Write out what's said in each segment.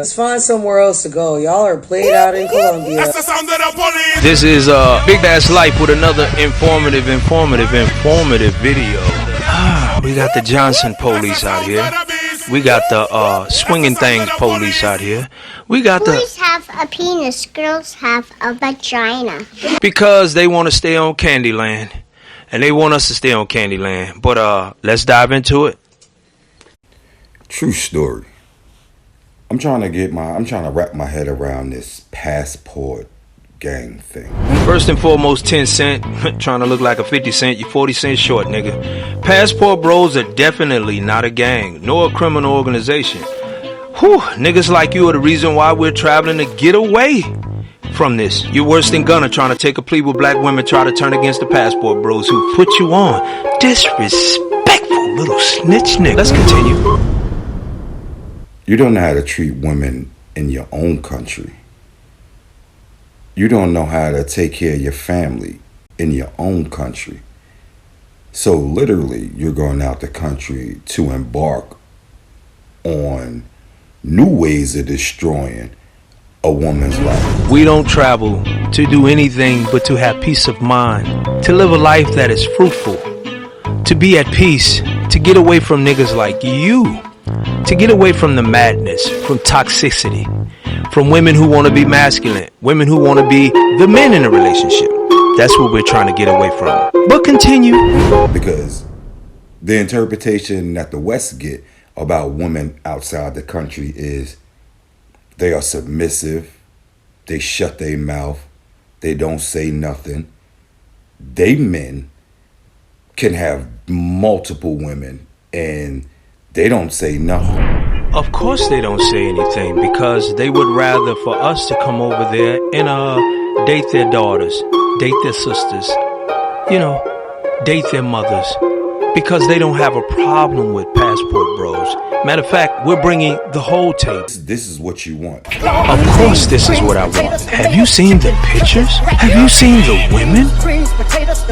Let's find somewhere else to go. Y'all are played out in Colombia. That's the sound of the police. This is Big Ass Life with another informative video. We got the Johnson police out here. We got the swinging things police out here. We got the boys have a penis, girls have a vagina. Because they want to stay on Candyland, and they want us to stay on Candyland. But let's dive into it. True story. I'm trying to wrap my head around this passport gang thing. First and foremost, 10 cent. Trying to look like a 50 cent. You 40 cents short, nigga. Passport bros are definitely not a gang, nor a criminal organization. Whew, niggas like you are the reason why we're traveling to get away from this. You're worse than Gunna trying to take a plea with black women, try to turn against the passport bros who put you on. Disrespectful little snitch nigga. Let's continue. You don't know how to treat women in your own country. You don't know how to take care of your family in your own country. So literally, you're going out the country to embark on new ways of destroying a woman's life. We don't travel to do anything but to have peace of mind, to live a life that is fruitful, to be at peace, to get away from niggas like you. To get away from the madness, from toxicity, from women who want to be masculine, women who want to be the men in a relationship. That's what we're trying to get away from. But continue. Because the interpretation that the West get about women outside the country is they are submissive, they shut their mouth, they don't say nothing. They men can have multiple women and they don't say nothing. Of course they don't say anything because they would rather for us to come over there and date their daughters, date their sisters, date their mothers, because they don't have a problem with passport bros. Matter of fact, we're bringing the whole tape. This is what you want. Of course this is what I want. Have you seen the pictures? Have you seen the women?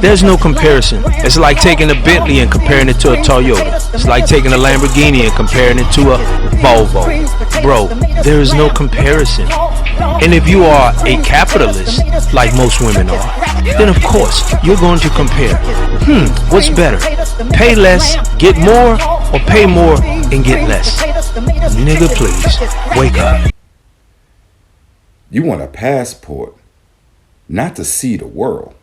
There's no comparison. It's like taking a Bentley and comparing it to a Toyota. It's like taking a Lamborghini and comparing it to a Volvo. Bro, there is no comparison. And if you are a capitalist, like most women are, then of course you're going to compare. What's better? Pay less, get more, or pay more and get less? Nigga, please, wake up. You want a passport, not to see the world,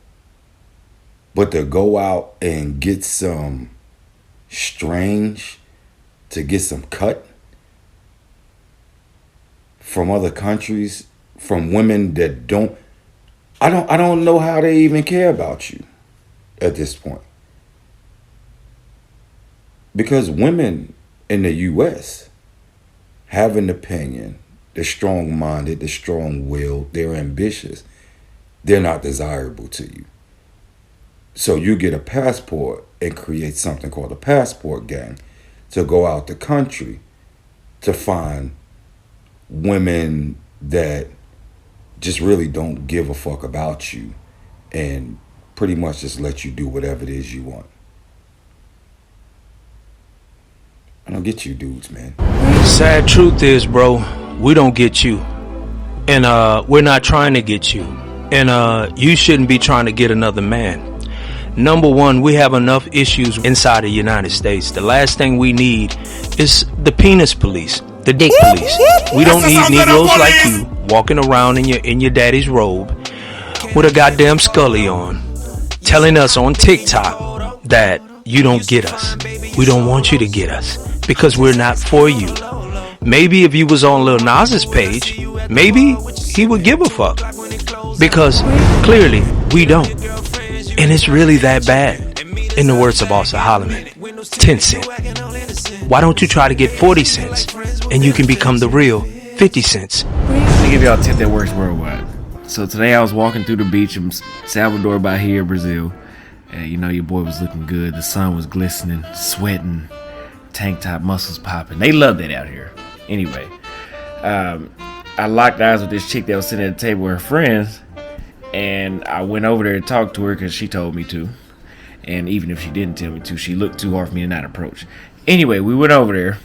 but to go out and get some strange, to get some cut from other countries, from women that don't, I don't know how they even care about you at this point. Because women in the U.S. have an opinion, they're strong-minded, they're strong-willed, they're ambitious. They're not desirable to you. So you get a passport and create something called a passport gang to go out the country to find women that just really don't give a fuck about you and pretty much just let you do whatever it is you want. I don't get you dudes, man. Sad truth is, bro, we don't get you. And we're not trying to get you. And you shouldn't be trying to get another man. Number one, we have enough issues inside the United States. The last thing we need is the penis police, the dick police. We don't need Negroes like you walking around in your daddy's robe with a goddamn scully on, telling us on TikTok that you don't get us. We don't want you to get us because we're not for you. Maybe if you was on Lil Nas's page, maybe he would give a fuck. Because clearly we don't. And it's really that bad. In the words of Asa Holloman, 10 cent. Why don't you try to get 40 cents and you can become the real 50 cents? Let me give y'all a tip that works worldwide. So today I was walking through the beach in Salvador, Bahia, Brazil. And your boy was looking good. The sun was glistening, sweating, tank top muscles popping. They love that out here. Anyway, I locked eyes with this chick that was sitting at the table with her friends. And I went over there to talk to her because she told me to. And even if she didn't tell me to, she looked too hard for me to not approach. Anyway, we went over there.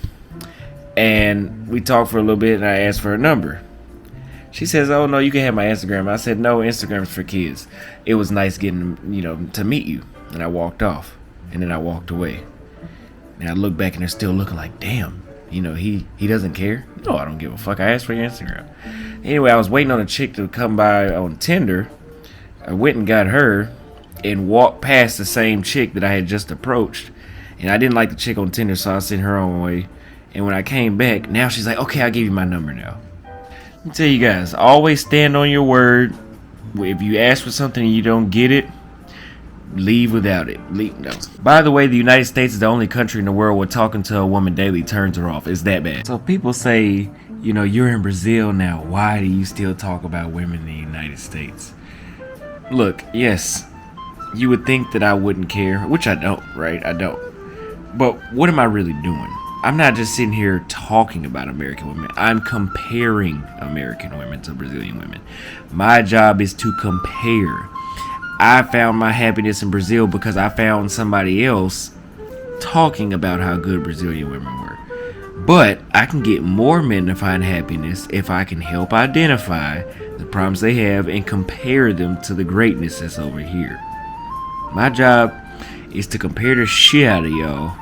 And we talked for a little bit, and I asked for her number. She says, "Oh no, you can have my Instagram." I said, "No, Instagram's for kids. It was nice getting, to meet you." And I walked off, and then I walked away. And I look back, and they're still looking like, "Damn, he doesn't care." No, I don't give a fuck. I asked for your Instagram. Anyway, I was waiting on a chick to come by on Tinder. I went and got her, and walked past the same chick that I had just approached. And I didn't like the chick on Tinder, so I sent her on my way. And when I came back, now she's like, "Okay, I'll give you my number now." Let me tell you guys, always stand on your word. If you ask for something and you don't get it, leave without it. No. By the way, the United States is the only country in the world where talking to a woman daily turns her off. It's that bad. So people say, you're in Brazil now. Why do you still talk about women in the United States? Look, yes, you would think that I wouldn't care, which I don't, right? I don't. But what am I really doing? I'm not just sitting here talking about American women. I'm comparing American women to Brazilian women. My job is to compare. I found my happiness in Brazil because I found somebody else talking about how good Brazilian women were. But I can get more men to find happiness if I can help identify the problems they have and compare them to the greatness that's over here. My job is to compare the shit out of y'all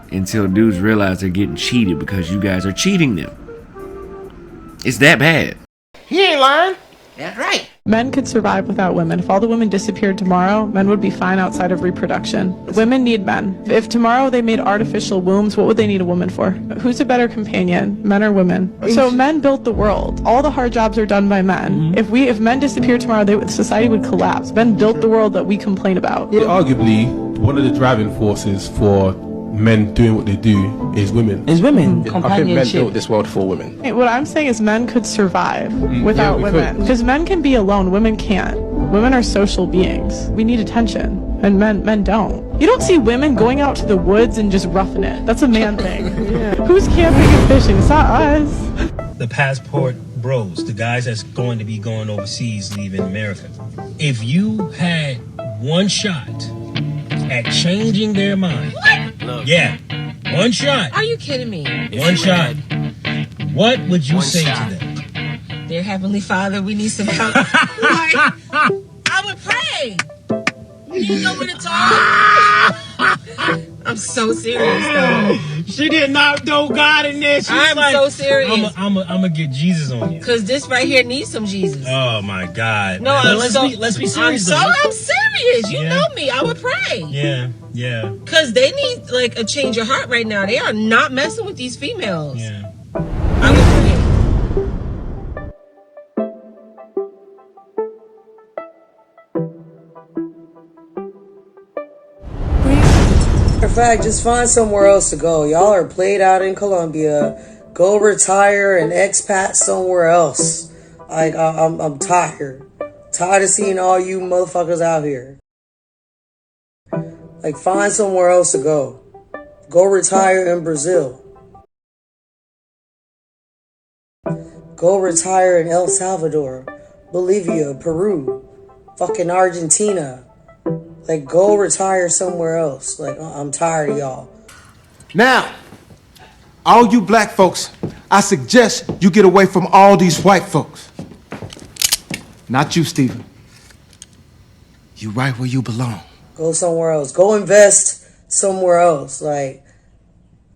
until dudes realize they're getting cheated because you guys are cheating them. It's that bad. He ain't lying. That's right. Men could survive without women. If all the women disappeared tomorrow, men would be fine outside of reproduction. Women need men. If tomorrow they made artificial wombs, what would they need a woman for? Who's a better companion, men or women? So men built the world. All the hard jobs are done by men. If men disappeared tomorrow, society would collapse. Men built the world that we complain about. Arguably, one of the driving forces for men doing what they do is women. It's women. I think men built this world for women. What I'm saying is men could survive without women. Because men can be alone, women can't. Women are social beings. We need attention, and men don't. You don't see women going out to the woods and just roughing it. That's a man thing. Who's camping and fishing? It's not us. The passport bros, the guys that's going to be going overseas, leaving America. If you had one shot at changing their mind. What? Yeah, one shot. Are you kidding me? One shot. What would you say to them? Dear Heavenly Father, we need some help. I would pray. You know what it's all. I'm so serious, though. She did not know God in there. I'm so serious. I'm gonna get Jesus on you. Cause this right here needs some Jesus. Oh my God. No, let's be serious. I'm serious. You know me. I would pray. Yeah. Cause they need like a change of heart right now. They are not messing with these females. Yeah. I would pray. In fact, just find somewhere else to go. Y'all are played out in Colombia. Go retire and expat somewhere else. Like, I'm tired. Tired of seeing all you motherfuckers out here. Like, find somewhere else to go. Go retire in Brazil. Go retire in El Salvador, Bolivia, Peru, fucking Argentina. Like, go retire somewhere else. Like, I'm tired of y'all. Now, all you black folks, I suggest you get away from all these white folks. Not you, Stephen. You right where you belong. Go somewhere else. Go invest somewhere else. Like,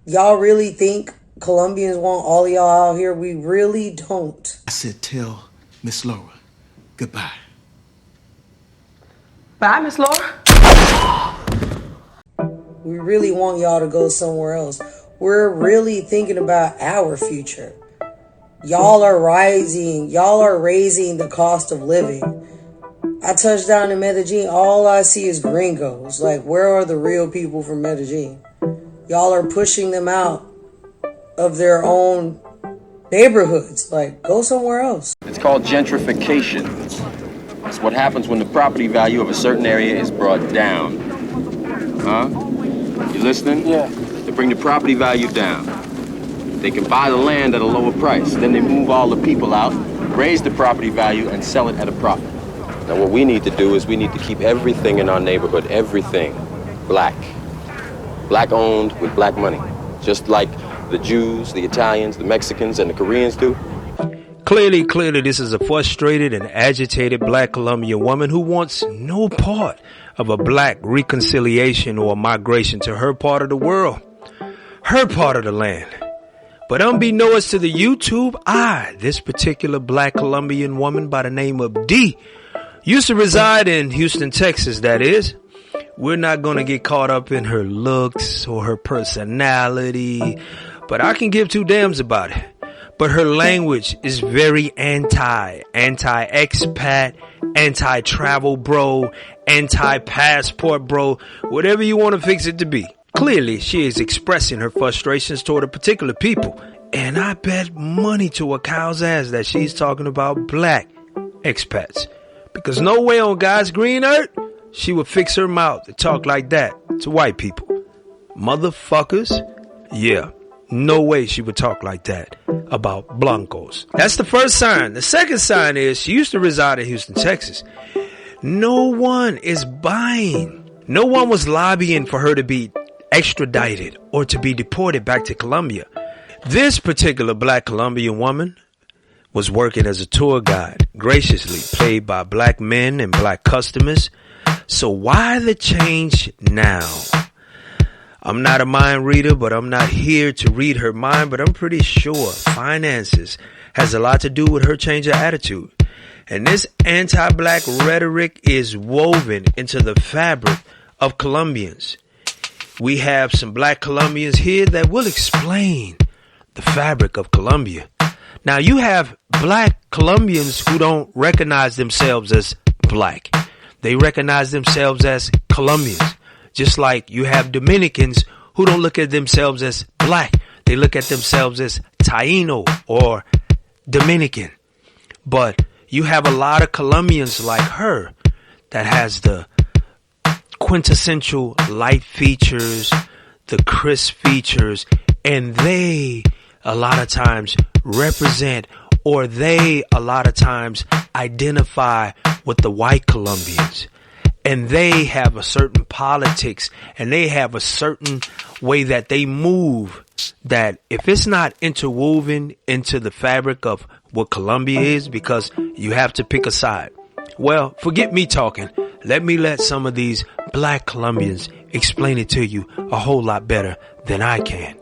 y'all really think Colombians want all of y'all out here? We really don't. I said tell Miss Laura goodbye. Bye, Miss Laura. We really want y'all to go somewhere else. We're really thinking about our future. Y'all are raising the cost of living. I touched down in Medellin, all I see is gringos. Like, where are the real people from Medellin? Y'all are pushing them out of their own neighborhoods. Like, go somewhere else. It's called gentrification. It's what happens when the property value of a certain area is brought down. Huh? You listening? Yeah. They bring the property value down. They can buy the land at a lower price. Then they move all the people out, raise the property value, and sell it at a profit. Now what we need to do is we need to keep everything in our neighborhood, everything, black. Black owned with black money. Just like the Jews, the Italians, the Mexicans, and the Koreans do? Clearly, this is a frustrated and agitated black Colombian woman who wants no part of a black reconciliation or migration to her part of the world, her part of the land. But unbeknownst to the YouTube, this particular black Colombian woman by the name of D, used to reside in Houston, Texas, that is. We're not going to get caught up in her looks or her personality, but I can give two damns about it. But her language is very anti-expat, anti-travel bro, anti-passport bro, whatever you want to fix it to be. Clearly, she is expressing her frustrations toward a particular people. And I bet money to a cow's ass that she's talking about black expats. Because no way on God's green earth she would fix her mouth to talk like that to white people. Motherfuckers, yeah. No way she would talk like that about blancos. That's the first sign. The second sign is she used to reside in Houston, Texas. No one is buying. No one was lobbying for her to be extradited or to be deported back to Colombia. This particular black Colombian woman was working as a tour guide, graciously paid by black men and black customers. So why the change now? I'm not a mind reader, but I'm not here to read her mind, but I'm pretty sure finances has a lot to do with her change of attitude. And this anti-black rhetoric is woven into the fabric of Colombians. We have some black Colombians here that will explain the fabric of Colombia. Now, you have black Colombians who don't recognize themselves as black. They recognize themselves as Colombians. Just like you have Dominicans who don't look at themselves as black. They look at themselves as Taino or Dominican. But you have a lot of Colombians like her that has the quintessential light features, the crisp features, and they a lot of times represent, or they a lot of times identify with the white Colombians. And they have a certain politics and they have a certain way that they move that if it's not interwoven into the fabric of what Colombia is, because you have to pick a side. Well, forget me talking. Let some of these black Colombians explain it to you a whole lot better than I can.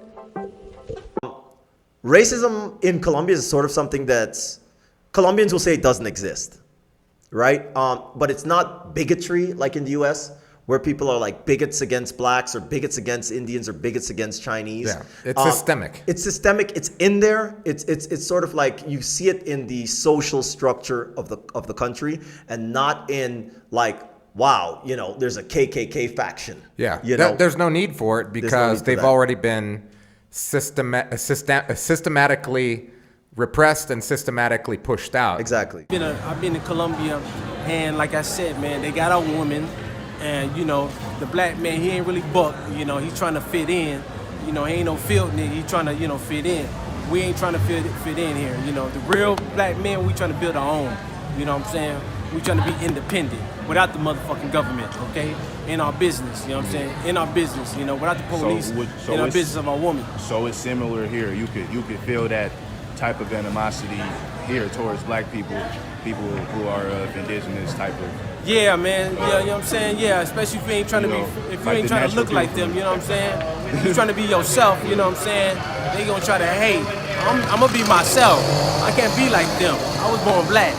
Racism in Colombia is sort of something that's Colombians will say it doesn't exist. Right? But it's not bigotry like in the US, where people are like bigots against blacks or bigots against Indians or bigots against Chinese. Yeah, it's systemic. It's systemic. It's in there. It's sort of like you see it in the social structure of the country, and not in like, wow, there's a KKK faction. Yeah, there's no need for it because they've already been systematically repressed and systematically pushed out. Exactly. I've been in Colombia, and like I said, man, they got a woman, and the black man, he ain't really buck. He's trying to fit in. He ain't no field nigga. He trying to fit in. We ain't trying to fit in here. The real black men, we trying to build our own. You know what I'm saying? We trying to be independent without the motherfucking government. Okay, in our business. You know what I'm saying? In our business. Without the police. So in our business of our woman. So it's similar here. You could feel that type of animosity here towards black people who are of indigenous type of. Yeah, man. Yeah, you know what I'm saying? Yeah, especially if you ain't trying to be, if you ain't trying to look like them, you know what I'm saying? If you're trying to be yourself, you know what I'm saying? They gonna try to hate. I'm gonna be myself. I can't be like them. I was born black.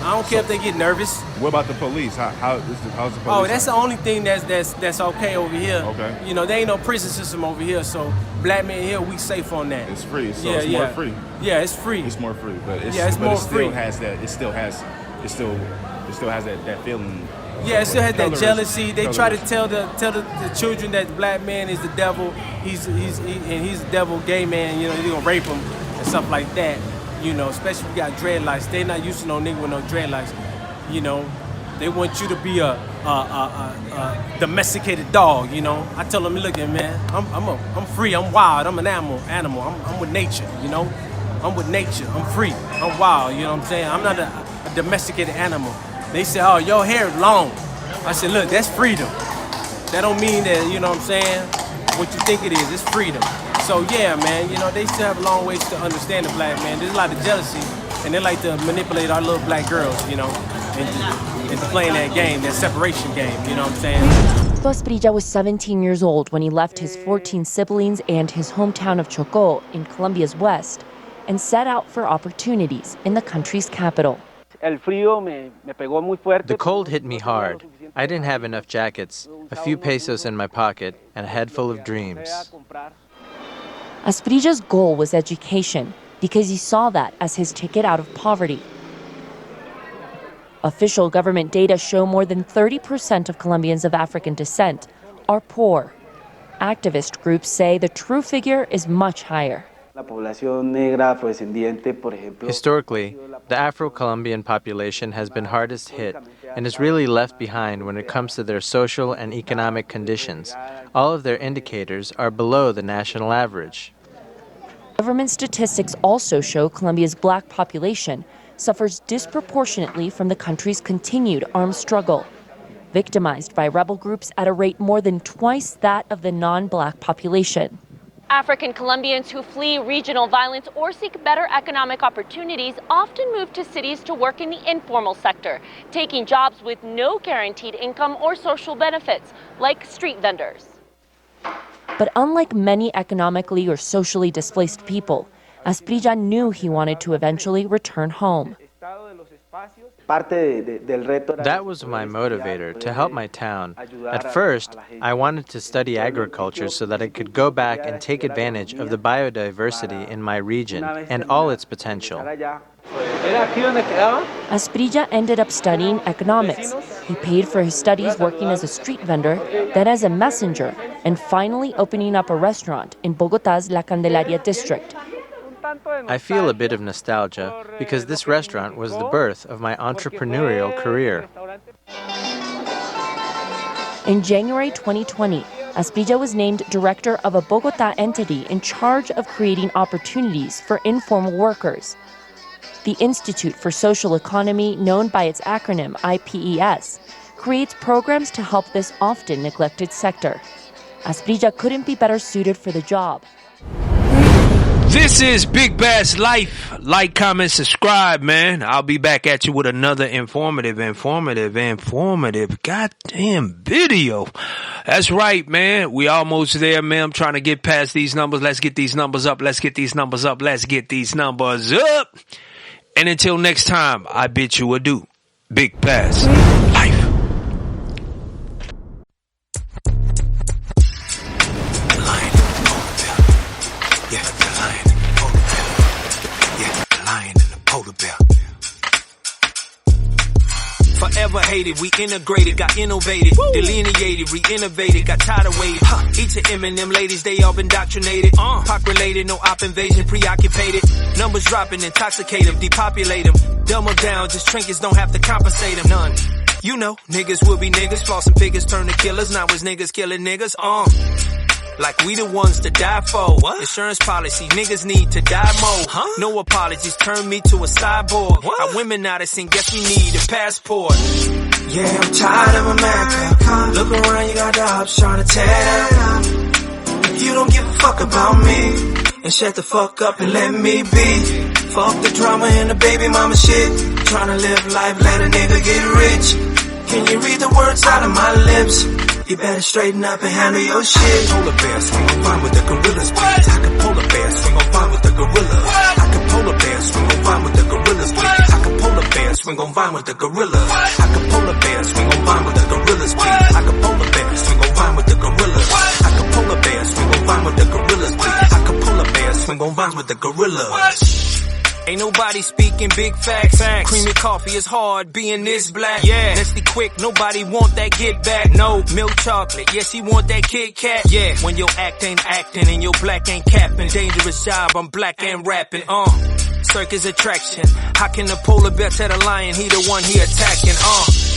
I don't care if they get nervous. What about the police? How's the police? Oh, that's the only thing that's okay over here. Okay. There ain't no prison system over here, so black men here, we safe on that. It's free, so it's more free. Yeah, it's free. It's more free, but it's more free. It still has that feeling. Yeah, it still has that jealousy. They try to tell the children that the black man is the devil. He's the devil, gay man. They gonna rape him and stuff like that. Especially if you got dreadlocks. They not used to no nigga with no dreadlocks. They want you to be a domesticated dog. I tell them, look, man, I'm free. I'm wild. I'm an animal. I'm with nature. I'm with nature. I'm free. I'm wild. You know what I'm saying? I'm not a domesticated animal. They say, oh, your hair is long. I said, look, that's freedom. That don't mean that, you know what I'm saying, what you think it is. It's freedom. So yeah, man, you know, they still have a long ways to understand the black man. There's a lot of jealousy, and they like to manipulate our little black girls, you know, into playing that game, that separation game, you know what I'm saying? Asprilla was 17 years old when he left his 14 siblings and his hometown of Chocó in Colombia's west and set out for opportunities in the country's capital. The cold hit me hard. I didn't have enough jackets, a few pesos in my pocket, and a head full of dreams. Asprilla's goal was education because he saw that as his ticket out of poverty. Official government data show more than 30% of Colombians of African descent are poor. Activist groups say the true figure is much higher. Historically, the Afro-Colombian population has been hardest hit and is really left behind when it comes to their social and economic conditions. All of their indicators are below the national average. Government statistics also show Colombia's black population suffers disproportionately from the country's continued armed struggle, victimized by rebel groups at a rate more than twice that of the non-black population. African Colombians who flee regional violence or seek better economic opportunities often move to cities to work in the informal sector, taking jobs with no guaranteed income or social benefits, like street vendors. But unlike many economically or socially displaced people, Asprilla knew he wanted to eventually return home. That was my motivator, to help my town. At first, I wanted to study agriculture so that I could go back and take advantage of the biodiversity in my region and all its potential. Asprilla ended up studying economics. He paid for his studies working as a street vendor, then as a messenger, and finally opening up a restaurant in Bogotá's La Candelaria district. I feel a bit of nostalgia because this restaurant was the birth of my entrepreneurial career. In January 2020, Asprilla was named director of a Bogotá entity in charge of creating opportunities for informal workers. The Institute for Social Economy, known by its acronym IPES, creates programs to help this often neglected sector. Asprilla couldn't be better suited for the job. This is Big Bass Life. Like, comment, subscribe, man. I'll be back at you with another informative goddamn video. That's right, man. We almost there, man. I'm trying to get past these numbers. Let's get these numbers up. Let's get these numbers up. Let's get these numbers up. And until next time, I bid you adieu. Big Bass Life. Polar bear. Forever hated, we integrated, got innovated, delineated, re-innovated, got tired of waiting. Each of Eminem ladies, they all indoctrinated. Pop related, no op invasion, preoccupied. Numbers dropping, intoxicate them, depopulate them. Dumb them down, just trinkets don't have to compensate them. None. You know, niggas will be niggas, flossing figures turn to killers. Now it's niggas killing niggas. Like we the ones to die for. What? Insurance policy, niggas need to die more. No apologies, turn me to a cyborg. What? Our women now, they sing, guess we need a passport. Yeah, I'm tired of America. Look around, you got dogs trying to tear down. If you don't give a fuck about me, and shut the fuck up and let me be. Fuck the drama and the baby mama shit. Tryna live life, let a nigga get rich. Can you read the words out of my lips? You better straighten up and handle your shit. Polar bears, swing on fine with the gorillas, please. I can polar bears, swing on fine with the gorillas. I can polar bears, swing on fine with the gorillas, please. I can polar bears, swing on fine with the gorillas. I can polar bears, swing on fine with the gorillas, please. I can polar bears, swing on fine with the gorillas. I can polar bears, swing on fine with the gorillas, please. I can polar bears, swing on vines with the gorillas. Ain't nobody speaking big facts. Creamy coffee is hard being this black. Yeah, Nestle quick, nobody want that get back. No, milk chocolate, yes, he want that Kit Kat. Yeah, when your act ain't acting and your black ain't capping. Dangerous job, I'm black and rapping. Circus attraction. How can the polar bear tell the lion he the one he attacking?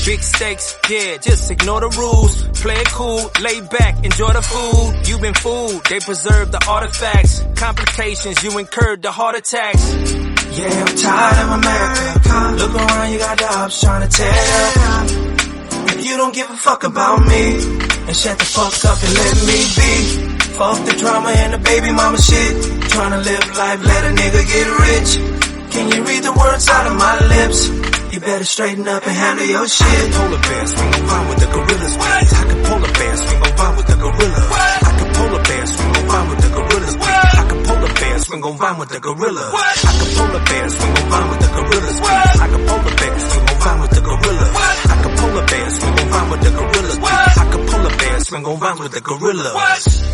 Big stakes, yeah, just ignore the rules. Play it cool, lay back, enjoy the food. You been fooled, they preserve the artifacts. Complications, you incurred the heart attacks. Yeah, I'm tired of America. Look around, you got dogs trying to tear down. If you don't give a fuck about me, and shut the fuck up and let me be. Fuck the drama and the baby mama shit. Tryna live life, let a nigga get rich. Can you read the words out of my lips? You better straighten up and handle your shit. Polar bears, we gon' rhyme with the gorillas. I can polar bears, we gon' rhyme with the gorillas. I can polar bears, we gon' rhyme with the gorillas. I can polar bears, we gon' rhyme with the gorillas. I can polar bears, we gon' rhyme with the gorillas. I can polar bears, we gon' rhyme with the gorillas. I can polar bears, we gon' rhyme with the gorillas. I can polar bears, we gon' rhyme with the gorillas.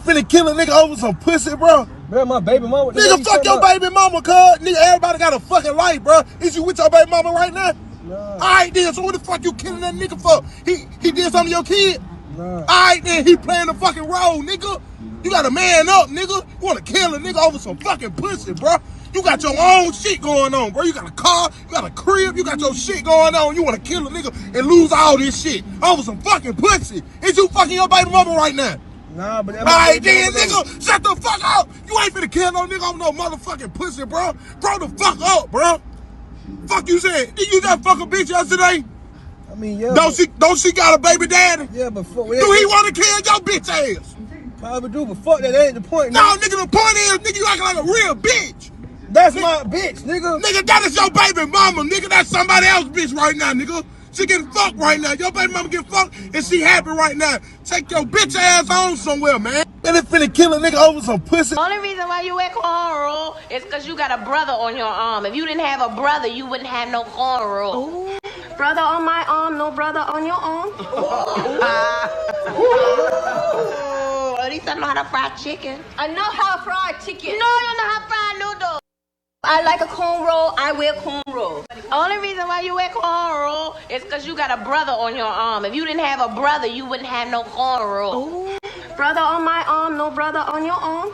Finna kill a nigga over some pussy, bro. Bro, my baby mama. Nigga, fuck your baby mama, cuz. Nigga, everybody got a fucking life, bro. Is you with your baby mama right now? Nah. Alright then, so what the fuck you killing that nigga for? He did something to your kid? Nah. Alright then, he playing the fucking role, nigga. You gotta man up, nigga. You wanna kill a nigga over some fucking pussy, bro. You got your own shit going on, bro. You got a car, you got a crib, you got your shit going on. You wanna kill a nigga and lose all this shit over some fucking pussy. Is you fucking your baby mama right now? Nah, but alright then, nigga, shut the fuck up. You ain't finna kill no nigga over no motherfucking pussy, bro. Grow the fuck up, bro. Fuck you said. Did you just fuck a bitch yesterday? I mean, yeah. Don't she got a baby daddy? Yeah, but fuck. Do he want to kill your bitch ass? Probably do, but fuck that ain't the point. No, nigga, the point is, nigga, you acting like a real bitch. That's my bitch, nigga. Nigga, that is your baby mama, nigga. That's somebody else's bitch right now, nigga. She getting fucked right now. Your baby mama getting fucked and she happy right now. Take your bitch ass on somewhere, man. And it finna kill a nigga over some pussy. Only reason why you wear cornrow is because you got a brother on your arm. If you didn't have a brother, you wouldn't have no cornrow. Ooh. Brother on my arm, no brother on your arm. At least I know how to fry chicken. I know how to fry chicken. No, you know how to fry noodles. I like a cornrow, I wear cornrow. Only reason why you wear cornrow is because you got a brother on your arm. If you didn't have a brother, you wouldn't have no cornrow. Ooh. Brother on my arm, no brother on your arm.